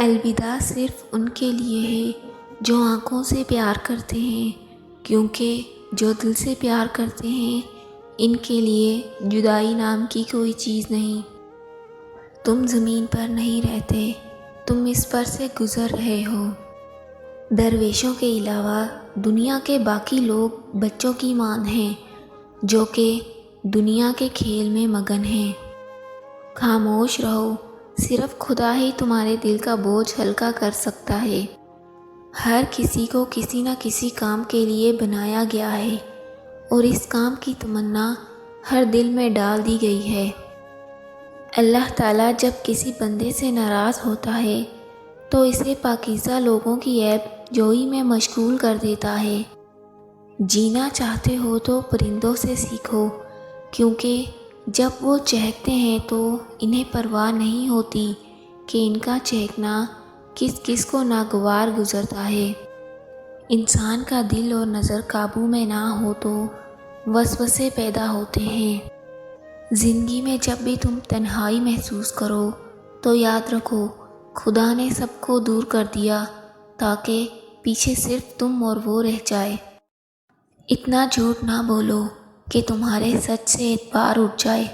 الوداع صرف ان کے لیے ہے جو آنکھوں سے پیار کرتے ہیں، کیونکہ جو دل سے پیار کرتے ہیں ان کے لیے جدائی نام کی کوئی چیز نہیں۔ تم زمین پر نہیں رہتے، تم اس پر سے گزر رہے ہو۔ درویشوں کے علاوہ دنیا کے باقی لوگ بچوں کی مانند ہیں جو کہ دنیا کے کھیل میں مگن ہیں۔ خاموش رہو، صرف خدا ہی تمہارے دل کا بوجھ ہلکا کر سکتا ہے۔ ہر کسی کو کسی نہ کسی کام کے لیے بنایا گیا ہے اور اس کام کی تمنا ہر دل میں ڈال دی گئی ہے۔ اللہ تعالیٰ جب کسی بندے سے ناراض ہوتا ہے تو اسے پاکیزہ لوگوں کی عیب جوئی میں مشغول کر دیتا ہے۔ جینا چاہتے ہو تو پرندوں سے سیکھو، کیونکہ جب وہ چہکتے ہیں تو انہیں پرواہ نہیں ہوتی کہ ان کا چہکنا کس کس کو ناگوار گزرتا ہے۔ انسان کا دل اور نظر قابو میں نہ ہو تو وسوسے پیدا ہوتے ہیں۔ زندگی میں جب بھی تم تنہائی محسوس کرو تو یاد رکھو خدا نے سب کو دور کر دیا تاکہ پیچھے صرف تم اور وہ رہ جائے۔ اتنا جھوٹ نہ بولو کہ تمہارے سچ سے اعتبار اٹھ جائے۔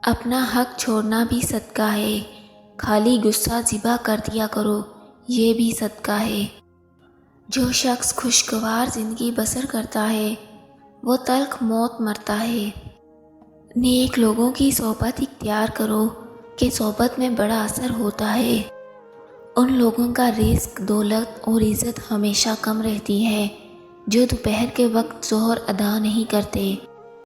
اپنا حق چھوڑنا بھی صدقہ ہے، خالی غصہ ذبح کر دیا کرو، یہ بھی صدقہ ہے۔ جو شخص خوشگوار زندگی بسر کرتا ہے وہ تلخ موت مرتا ہے۔ نیک لوگوں کی صحبت اختیار کرو کہ صحبت میں بڑا اثر ہوتا ہے۔ ان لوگوں کا رزق، دولت اور عزت ہمیشہ کم رہتی ہے جو دوپہر کے وقت ظہر ادا نہیں کرتے۔